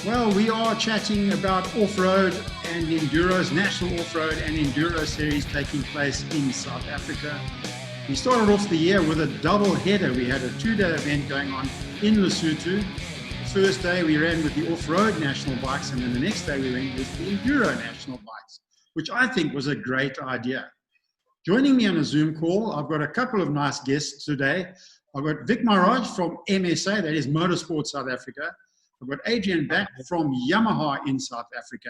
Well, we are chatting about off-road and enduros, national off-road and enduro series taking place in South Africa. We started off the year with a double header. We had a 2-day event going on in Lesotho. The first day we ran with the off-road national bikes, and then the next day we ran with the enduro national bikes, which I think was a great idea. Joining me on a Zoom call, I've got a couple of nice guests today. I've got Vic Maharaj from MSA, that is Motorsport South Africa. I've got Adrian Back from Yamaha in South Africa.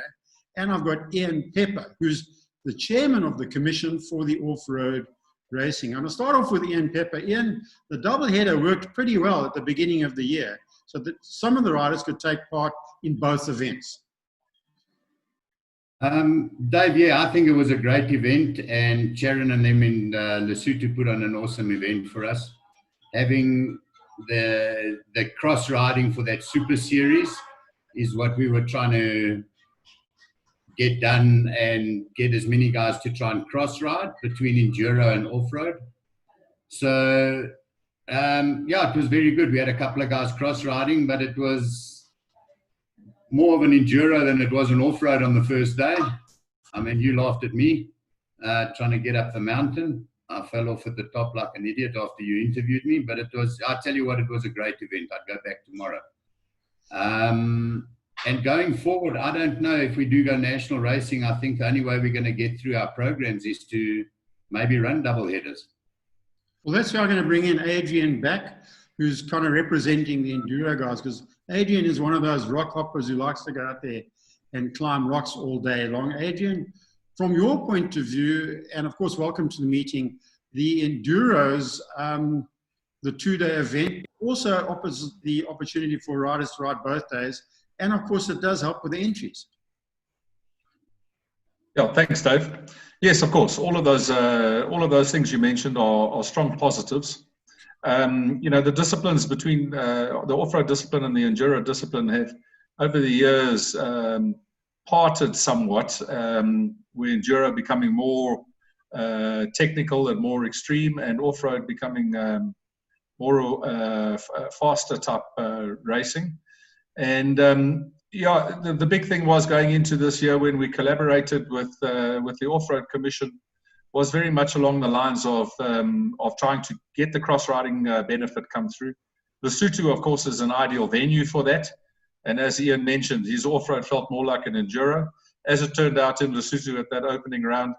And I've got Ian Pepper, who's the chairman of the commission for the off-road racing. I'm going to start off with Ian Pepper. Ian, the double header worked pretty well at the beginning of the year, so that some of the riders could take part in both events. Dave, yeah, I think it was a great event, and Sharon and them in Lesotho put on an awesome event for us. Having the cross riding for that super series is what we were trying to get done, and get as many guys to try and cross ride between enduro and off-road. So yeah, it was very good. We had a couple of guys cross riding, but it was more of an enduro than it was an off-road on the first day. I mean, you laughed at me trying to get up the mountain. I fell off at the top like an idiot after you interviewed me, but it was, I tell you what, it was a great event. I'd go back tomorrow. And going forward, I don't know if we do go national racing. I think the only way we're going to get through our programs is to maybe run double headers. Well, that's why I'm going to bring in Adrian Back, who's kind of representing the enduro guys, because Adrian is one of those rock hoppers who likes to go out there and climb rocks all day long. Adrian, from your point of view, and of course, welcome to the meeting, the enduros, the 2-day event also offers the opportunity for riders to ride both days. And of course, it does help with the entries. Yeah, thanks, Dave. Yes, of course, all of those things you mentioned are strong positives. You know, the disciplines between the off-road discipline and the enduro discipline have, over the years, parted somewhat. With enduro becoming more technical and more extreme, and off-road becoming more faster type racing. And yeah, the big thing was going into this year when we collaborated with the Off-Road Commission was very much along the lines of trying to get the cross-riding benefit come through. Lesotho, of course, is an ideal venue for that. And as Ian mentioned, his off-road felt more like an enduro. As it turned out in Lesotho at that opening round,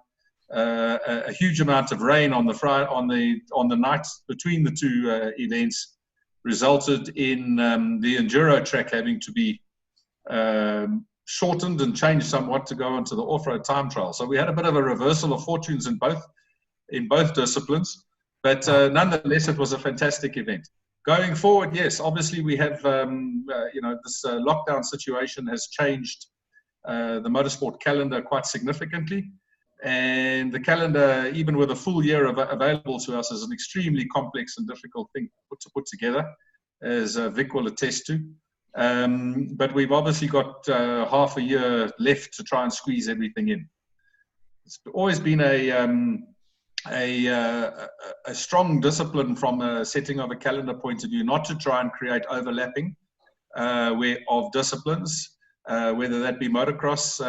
a huge amount of rain on the night between the two events resulted in the enduro track having to be shortened and changed somewhat to go onto the off-road time trial. So we had a bit of a reversal of fortunes in both disciplines, but nonetheless, it was a fantastic event. Going forward, yes, obviously we have, you know, this lockdown situation has changed the motorsport calendar quite significantly. And the calendar, even with a full year available to us, is an extremely complex and difficult thing to put together, as Vic will attest to. But we've obviously got half a year left to try and squeeze everything in. It's always been a strong discipline from a setting of a calendar point of view, not to try and create overlapping of disciplines. Whether that be motocross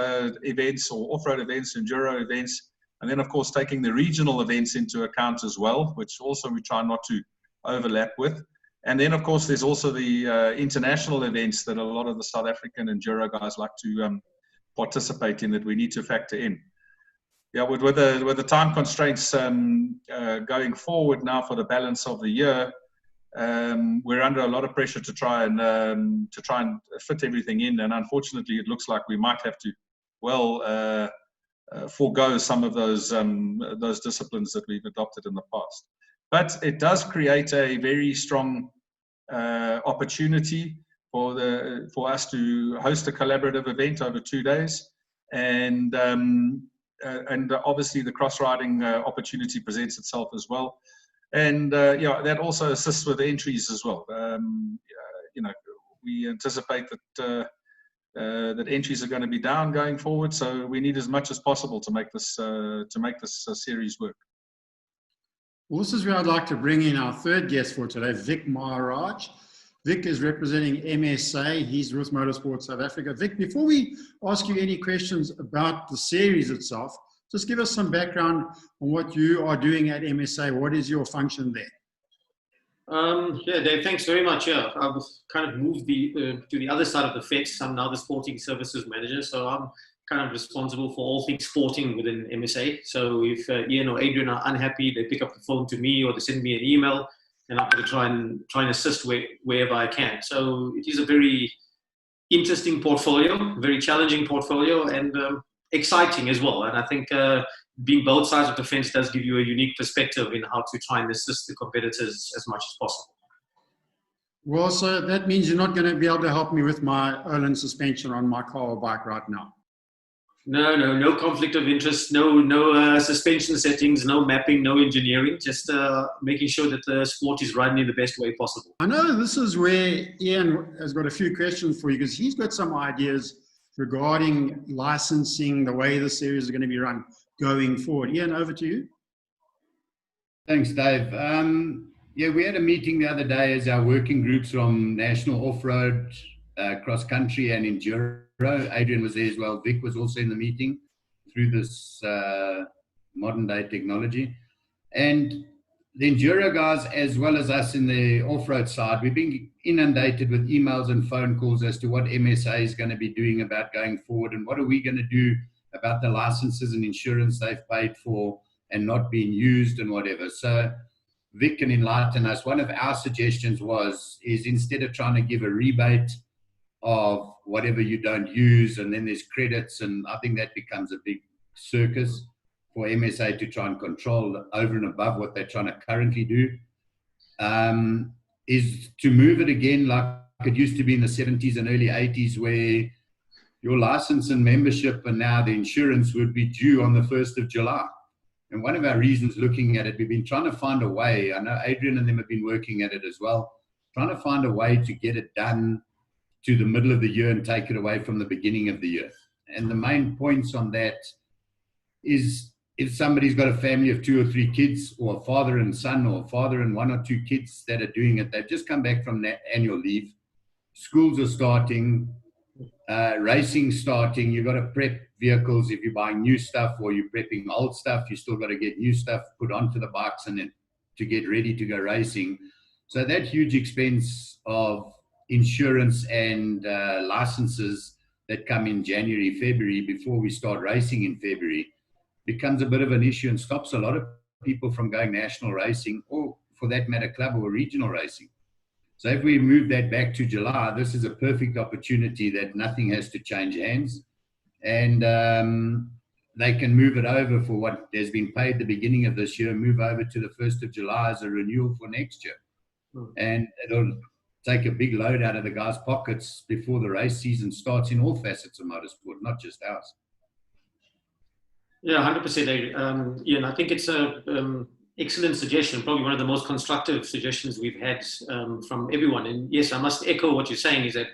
events or off-road events, enduro events, and then of course taking the regional events into account as well, which also we try not to overlap with. And then of course there's also the international events that a lot of the South African enduro guys like to participate in, that we need to factor in. Yeah, with the time constraints going forward now for the balance of the year, we're under a lot of pressure to try and fit everything in, and unfortunately, it looks like we might have to forego some of those disciplines that we've adopted in the past. But it does create a very strong opportunity for us to host a collaborative event over 2 days, and obviously the cross-riding opportunity presents itself as well. And yeah, that also assists with the entries as well. You know, we anticipate that that entries are going to be down going forward, so we need as much as possible to make this series work. Well, this is where I'd like to bring in our third guest for today, Vic Maharaj. Vic is representing MSA. He's with Motorsport South Africa. Vic, before we ask you any questions about the series itself, just give us some background on what you are doing at MSA. What is your function there? Yeah, Dave, thanks very much. Yeah, I've kind of moved to the other side of the fence. I'm now the sporting services manager, so I'm kind of responsible for all things sporting within MSA. So if Ian or Adrian are unhappy, they pick up the phone to me or they send me an email, and I'm going to try and assist wherever I can. So it is a very interesting portfolio, very challenging portfolio, and exciting as well. And I think being both sides of the fence does give you a unique perspective in how to try and assist the competitors as much as possible. Well, so that means you're not going to be able to help me with my Öhlins suspension on my car or bike right now. No conflict of interest, no suspension settings, no mapping, no engineering, just making sure that the sport is running in the best way possible. I know this is where Ian has got a few questions for you, because he's got some ideas regarding licensing, the way the series is going to be run going forward. Ian, over to you. Thanks, Dave. Yeah, we had a meeting the other day as our working groups from National Off-Road, Cross Country and Enduro. Adrian was there as well. Vic was also in the meeting through this modern day technology. And the Enduro guys, as well as us in the off-road side, we've been inundated with emails and phone calls as to what MSA is going to be doing about going forward and what are we going to do about the licenses and insurance they've paid for and not being used and whatever. So Vic can enlighten us. One of our suggestions is instead of trying to give a rebate of whatever you don't use, and then there's credits, and I think that becomes a big circus for MSA to try and control over and above what they're trying to currently do, is to move it again like it used to be in the 70s and early 80s, where your license and membership and now the insurance would be due on the 1st of July. And one of our reasons looking at it, we've been trying to find a way, I know Adrian and them have been working at it as well, trying to find a way to get it done to the middle of the year and take it away from the beginning of the year. And the main points on that is if somebody's got a family of 2 or 3 kids, or a father and son, or a father and 1 or 2 kids that are doing it, they've just come back from that annual leave. Schools are starting, racing starting, you've got to prep vehicles. If you're buying new stuff or you're prepping old stuff, you still got to get new stuff put onto the bikes and then to get ready to go racing. So that huge expense of insurance and licenses that come in January, February, before we start racing in February, becomes a bit of an issue and stops a lot of people from going national racing, or for that matter, club or regional racing. So if we move that back to July, this is a perfect opportunity that nothing has to change hands, and they can move it over for what has been paid the beginning of this year, move over to the 1st of July as a renewal for next year. And it'll take a big load out of the guys' pockets before the race season starts in all facets of motorsport, not just ours. Yeah, 100%. Ian, I think it's a excellent suggestion, probably one of the most constructive suggestions we've had from everyone. And yes, I must echo what you're saying, is that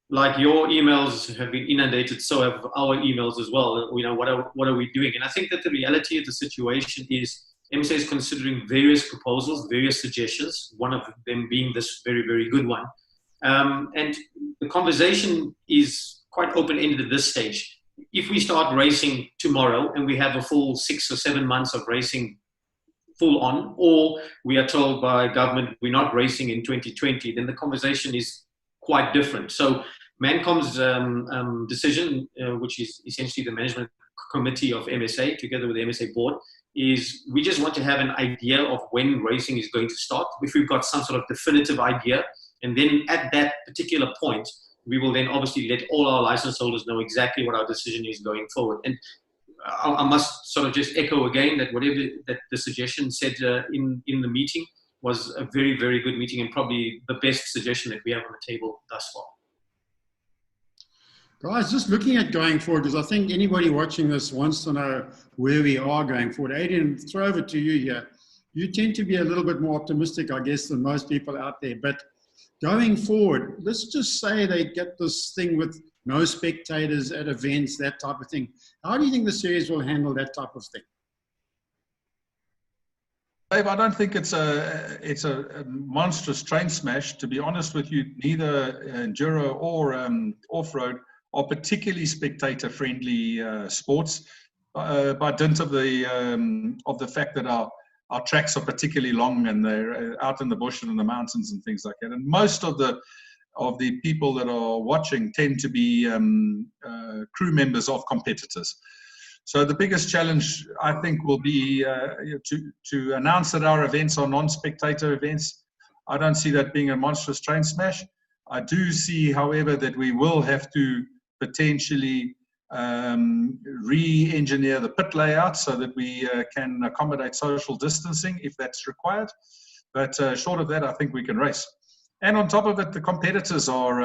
like your emails have been inundated, so have our emails as well. You know, what are we doing? And I think that the reality of the situation is MSA is considering various proposals, various suggestions, one of them being this very, very good one. And the conversation is quite open-ended at this stage. If we start racing tomorrow and we have a full 6 or 7 months of racing full on, or we are told by government we're not racing in 2020, then the conversation is quite different. So Mancom's decision, which is essentially the management committee of MSA together with the MSA board, is we just want to have an idea of when racing is going to start. If we've got some sort of definitive idea, and then at that particular point, we will then obviously let all our license holders know exactly what our decision is going forward. And I must sort of just echo again that whatever that the suggestion said in the meeting was a very, very good meeting, and probably the best suggestion that we have on the table thus far. Guys, just looking at going forward, because I think anybody watching this wants to know where we are going forward. Adrian, throw over to you here. You tend to be a little bit more optimistic, I guess, than most people out there. But going forward, let's just say they get this thing with no spectators at events, that type of thing. How do you think the series will handle that type of thing? Dave, I don't think it's a monstrous train smash. To be honest with you, neither enduro or off-road are particularly spectator-friendly sports, by dint of the fact that our tracks are particularly long and they're out in the bush and in the mountains and things like that. And most of the people that are watching tend to be crew members of competitors. So the biggest challenge, I think, will be to announce that our events are non-spectator events. I don't see that being a monstrous train smash. I do see, however, that we will have to potentially re-engineer the pit layout so that we can accommodate social distancing if that's required. But short of that, I think we can race. And on top of it, the competitors are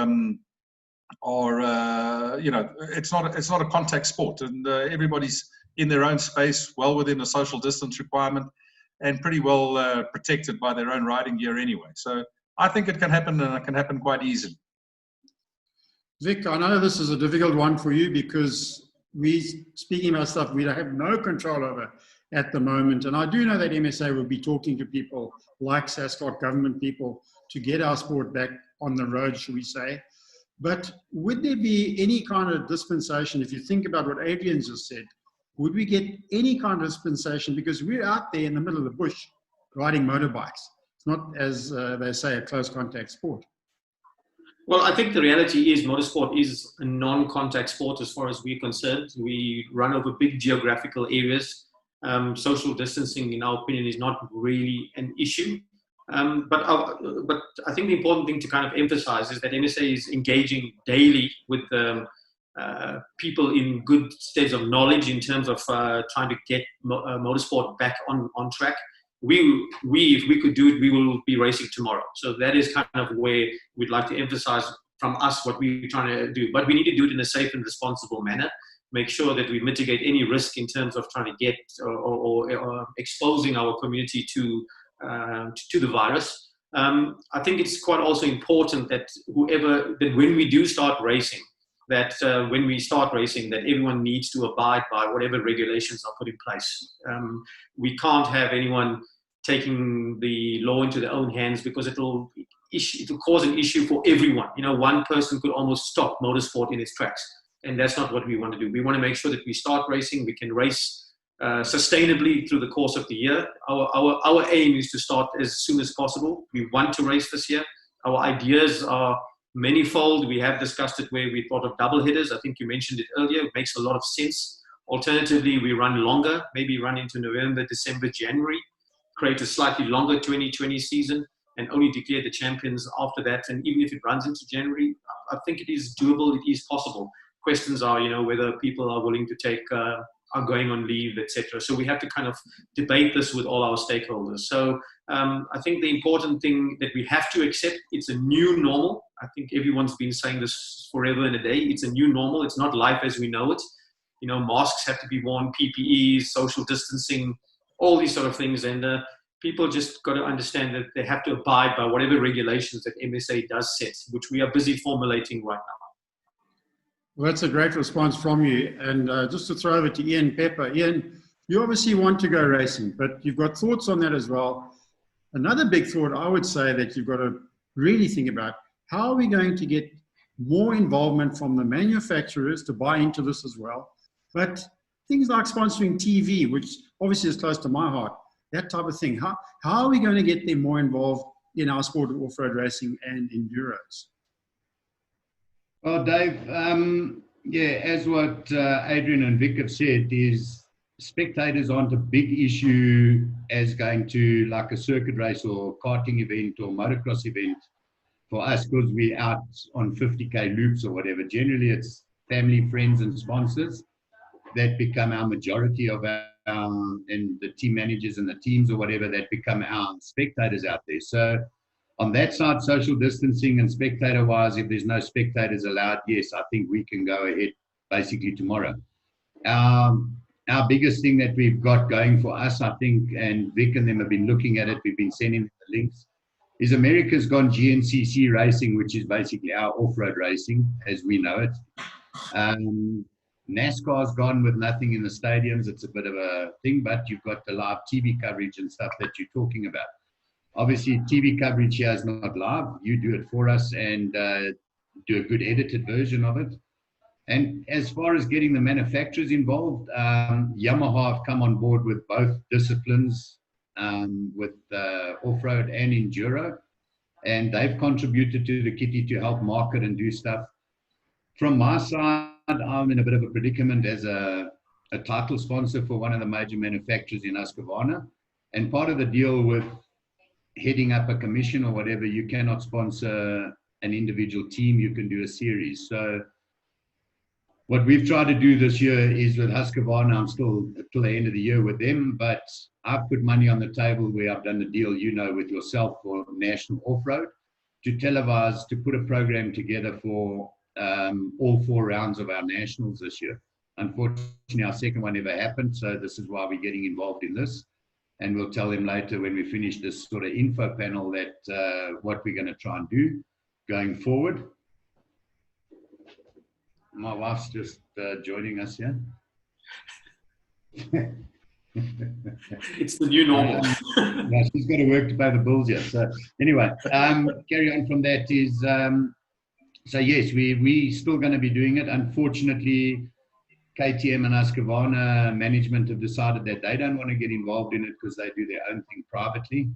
it's not a contact sport, and everybody's in their own space, well within the social distance requirement, and pretty well protected by their own riding gear anyway. So I think it can happen, and it can happen quite easily. Vic, I know this is a difficult one for you because speaking about stuff we have no control over at the moment. And I do know that MSA will be talking to people like SASCOT, government people, to get our sport back on the road, should we say. But would there be any kind of dispensation, if you think about what Adrian just said, would we get any kind of dispensation? Because we're out there in the middle of the bush riding motorbikes. It's not, as they say, a close contact sport. Well, I think the reality is motorsport is a non-contact sport as far as we're concerned. We run over big geographical areas. Social distancing, in our opinion, is not really an issue. But I think the important thing to kind of emphasize is that MSA is engaging daily with people in good states of knowledge in terms of trying to get motorsport back on track. If we could do it, we will be racing tomorrow. So that is kind of where we'd like to emphasize from us what we're trying to do. But we need to do it in a safe and responsible manner. Make sure that we mitigate any risk in terms of trying to get or exposing our community to the virus. I think it's quite also important that when we do start racing, that everyone needs to abide by whatever regulations are put in place. We can't have anyone taking the law into their own hands, because it will cause an issue for everyone. One person could almost stop motorsport in its tracks, and that's not what we want to do. We want to make sure that we start racing, we can race sustainably through the course of the year. Our aim is to start as soon as possible. We want to race this year. Our ideas are manifold. We have discussed it where we thought of double headers. I think you mentioned it earlier. It makes a lot of sense. Alternatively, we run longer, maybe run into November, December, January, create a slightly longer 2020 season, and only declare the champions after that. And even if it runs into January, I think it is doable. It is possible. Questions are, whether people are willing to take, are going on leave, etc. So we have to kind of debate this with all our stakeholders. So I think the important thing that we have to accept, it's a new normal. I think everyone's been saying this forever and a day. It's a new normal. It's not life as we know it. Masks have to be worn, PPEs, social distancing, all these sort of things. And people just got to understand that they have to abide by whatever regulations that MSA does set, which we are busy formulating right now. Well, that's a great response from you. And just to throw over to Ian Pepper. Ian, you obviously want to go racing, but you've got thoughts on that as well. Another big thought I would say that you've got to really think about, how are we going to get more involvement from the manufacturers to buy into this as well? But things like sponsoring TV, which obviously is close to my heart, that type of thing. How are we going to get them more involved in our sport of off-road racing and enduros? Well, Dave, as what Adrian and Vic have said, is spectators aren't a big issue as going to like a circuit race or karting event or motocross event for us, because we're out on 50K loops or whatever. Generally, it's family, friends, and sponsors that become our majority of our, and the team managers and the teams or whatever, that become our spectators out there. So on that side, social distancing and spectator-wise, if there's no spectators allowed, yes, I think we can go ahead basically tomorrow. Our biggest thing that we've got going for us, I think, and Vic and them have been looking at it, we've been sending them the links, is America's gone GNCC racing, which is basically our off-road racing as we know it. NASCAR's gone with nothing in the stadiums. It's a bit of a thing, but you've got the live TV coverage and stuff that you're talking about. Obviously, TV coverage here is not live. You do it for us and do a good edited version of it. And as far as getting the manufacturers involved, Yamaha have come on board with both disciplines, with off-road and enduro, and they've contributed to the kitty to help market and do stuff. From my side, I'm in a bit of a predicament as a title sponsor for one of the major manufacturers in Husqvarna, and part of the deal with heading up a commission or whatever, you cannot sponsor an individual team, you can do a series. So what we've tried to do this year is with Husqvarna, I'm still till the end of the year with them, but I've put money on the table where I've done the deal, you know, with yourself for National Off-Road to televise, to put a program together for all 4 rounds of our nationals this year. Unfortunately, our second one never happened, so this is why we're getting involved in this. And we'll tell them later when we finish this sort of info panel that what we're going to try and do going forward. My wife's just joining us here. It's the new normal. Yeah, she's got to work to pay the bills here. So anyway, carry on from that is, so yes, we still going to be doing it. Unfortunately, KTM and Husqvarna management have decided that they don't want to get involved in it because they do their own thing privately,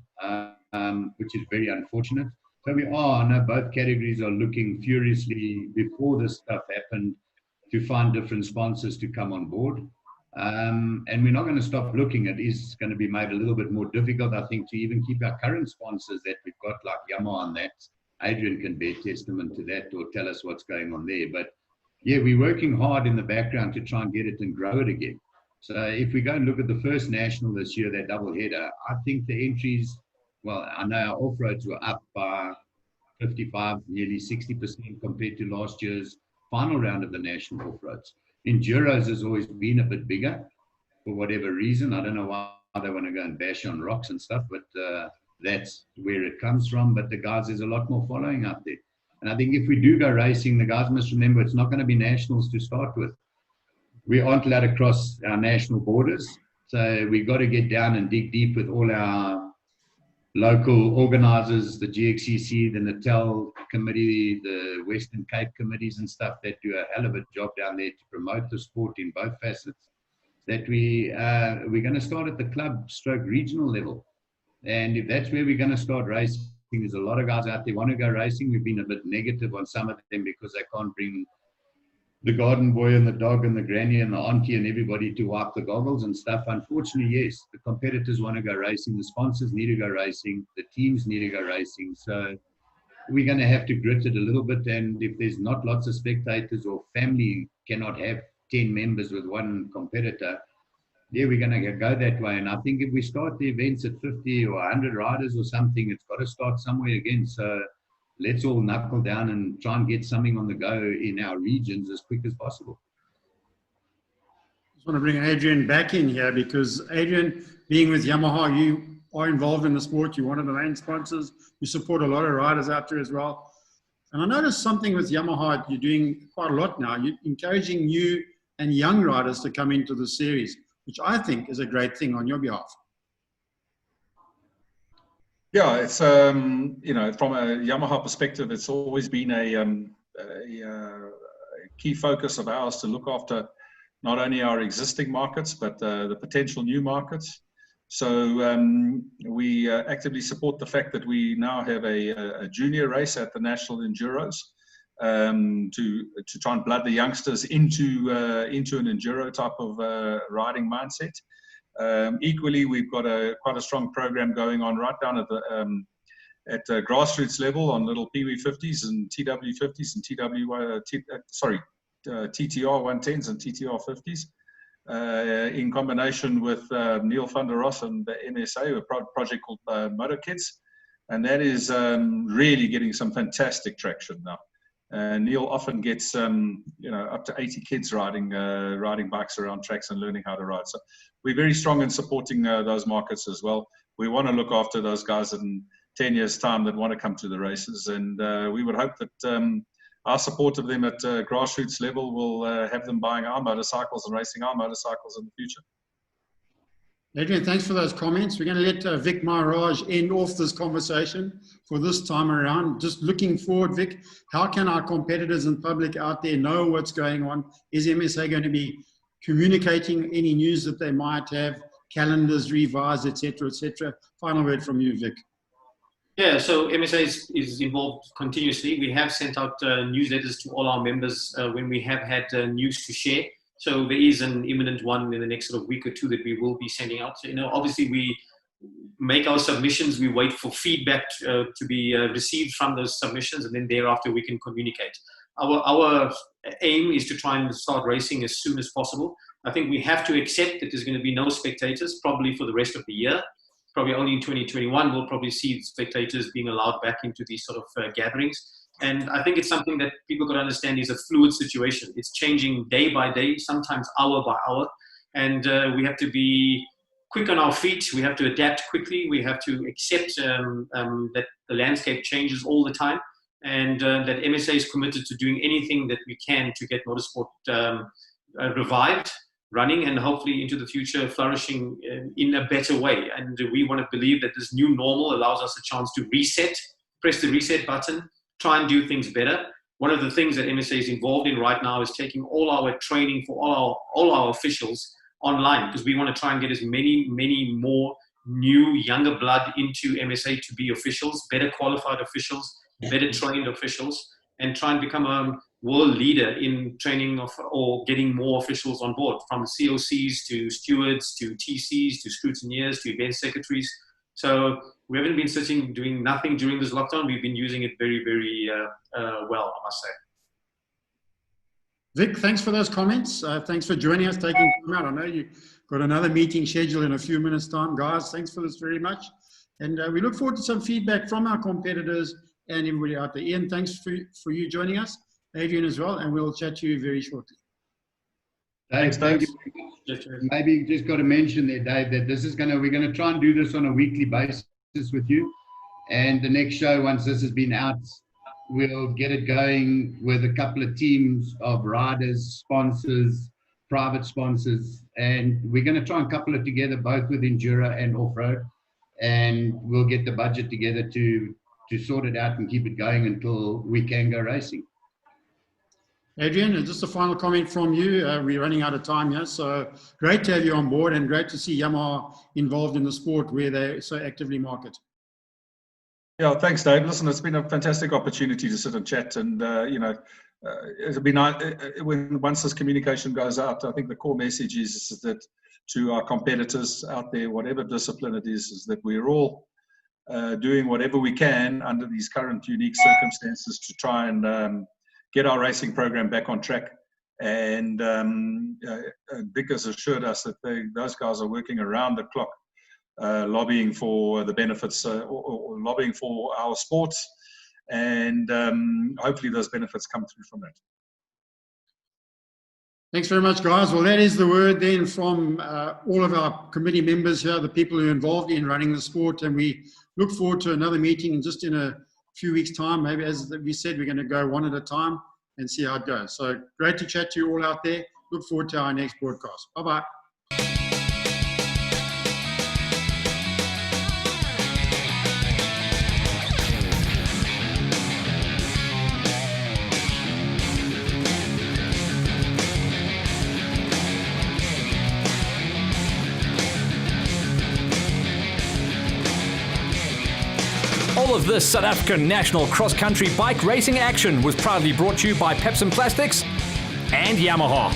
which is very unfortunate. So we are, I know both categories are looking furiously before this stuff happened to find different sponsors to come on board. And we're not going to stop looking. It is going to be made a little bit more difficult, I think, to even keep our current sponsors that we've got, like Yamaha and that. Adrian can bear testament to that or tell us what's going on there. But yeah, we're working hard in the background to try and get it and grow it again. So if we go and look at the first national this year, that double header, I think the entries, well, I know our off-roads were up by 55, nearly 60% compared to last year's final round of the national off-roads. Enduros has always been a bit bigger for whatever reason. I don't know why they want to go and bash on rocks and stuff, but that's where it comes from. But the guys, there's a lot more following out there. And I think if we do go racing, the guys must remember it's not going to be nationals to start with. We aren't allowed to cross our national borders. So we've got to get down and dig deep with all our local organisers, the GXCC, the Natal committee, the Western Cape committees and stuff that do a hell of a job down there to promote the sport in both facets. That we're going to start at the club stroke regional level. And if that's where we're going to start racing, there's a lot of guys out there want to go racing. We've been a bit negative on some of them because they can't bring the garden boy and the dog and the granny and the auntie and everybody to wipe the goggles and stuff. Unfortunately, yes, the competitors want to go racing. The sponsors need to go racing. The teams need to go racing. So we're going to have to grit it a little bit. And if there's not lots of spectators or family cannot have 10 members with one competitor, yeah, we're going to go that way. And I think if we start the events at 50 or 100 riders or something, it's got to start somewhere again. So let's all knuckle down and try and get something on the go in our regions as quick as possible. I just want to bring Adrian back in here because Adrian, being with Yamaha, you are involved in the sport. You're one of the main sponsors. You support a lot of riders out there as well. And I noticed something with Yamaha, you're doing quite a lot now. You're encouraging new and young riders to come into the series, which I think is a great thing on your behalf. Yeah, it's you know, from a Yamaha perspective, it's always been a key focus of ours to look after not only our existing markets but the potential new markets. So we actively support the fact that we now have a junior race at the National Enduros to try and blood the youngsters into an enduro type of riding mindset. Equally, we've got quite a strong program going on right down at the grassroots level on little Pee-wee 50s and TW 50s and TTR 110s and TTR 50s in combination with Neil van der Ross and the NSA, a project called Motor Kids, and that is really getting some fantastic traction now. Neil often gets you know, up to 80 kids riding bikes around tracks and learning how to ride. So we're very strong in supporting those markets as well. We want to look after those guys in 10 years' time that want to come to the races, and we would hope that our support of them at grassroots level will have them buying our motorcycles and racing our motorcycles in the future. Adrian, thanks for those comments. We're going to let Vic Maharaj end off this conversation for this time around. Just looking forward, Vic, how can our competitors and public out there know what's going on? Is MSA going to be communicating any news that they might have, calendars revised, etc., etc.? Final word from you, Vic. Yeah, so MSA is involved continuously. We have sent out newsletters to all our members when we have had news to share. So there is an imminent one in the next sort of week or two that we will be sending out. So, obviously we make our submissions, we wait for feedback to be received from those submissions, and then thereafter we can communicate. Our aim is to try and start racing as soon as possible. I think we have to accept that there's going to be no spectators probably for the rest of the year. Probably only in 2021 we'll probably see spectators being allowed back into these sort of gatherings. And I think it's something that people got to understand is a fluid situation. It's changing day by day, sometimes hour by hour. And we have to be quick on our feet. We have to adapt quickly. We have to accept that the landscape changes all the time. And that MSA is committed to doing anything that we can to get motorsport revived, running, and hopefully into the future flourishing in a better way. And we want to believe that this new normal allows us a chance to reset, press the reset button, try and do things better. One of the things that MSA is involved in right now is taking all our training for all our officials online, because we want to try and get as many more new, younger blood into MSA to be officials, better qualified officials, better trained officials, and try and become a world leader in training or getting more officials on board, from COCs to stewards to TCs to scrutineers to event secretaries. So we haven't been sitting doing nothing during this lockdown. We've been using it very, very well, I must say. Vic, thanks for those comments. Thanks for joining us, taking time out. I know you've got another meeting scheduled in a few minutes' time. Guys, thanks for this very much. And we look forward to some feedback from our competitors and everybody out there. Ian, thanks for you joining us. Adrian as well, and we'll chat to you very shortly. Thank you. Maybe just got to mention there, Dave, that we're going to try and do this on a weekly basis with you. And the next show, once this has been out, we'll get it going with a couple of teams of riders, sponsors, private sponsors, and we're going to try and couple it together both with Enduro and off-road, and we'll get the budget together to sort it out and keep it going until we can go racing. Adrian, just a final comment from you. We're running out of time here, so great to have you on board and great to see Yamaha involved in the sport where they so actively market. Yeah, thanks, Dave. Listen, it's been a fantastic opportunity to sit and chat, and it'll be nice once this communication goes out. I think the core message is that to our competitors out there, whatever discipline it is that we're all doing whatever we can under these current unique circumstances to try and get our racing program back on track. And Vic has assured us that those guys are working around the clock, lobbying for the benefits or lobbying for our sports. And hopefully those benefits come through from that. Thanks very much, guys. Well, that is the word then from all of our committee members here, the people who are involved in running the sport. And we look forward to another meeting just in a few weeks' time. Maybe, as we said, we're going to go one at a time and see how it goes. So great to chat to you all out there. Look forward to our next broadcast. Bye-bye. All of this South African national cross-country bike racing action was proudly brought to you by Pepsi Plastics and Yamaha.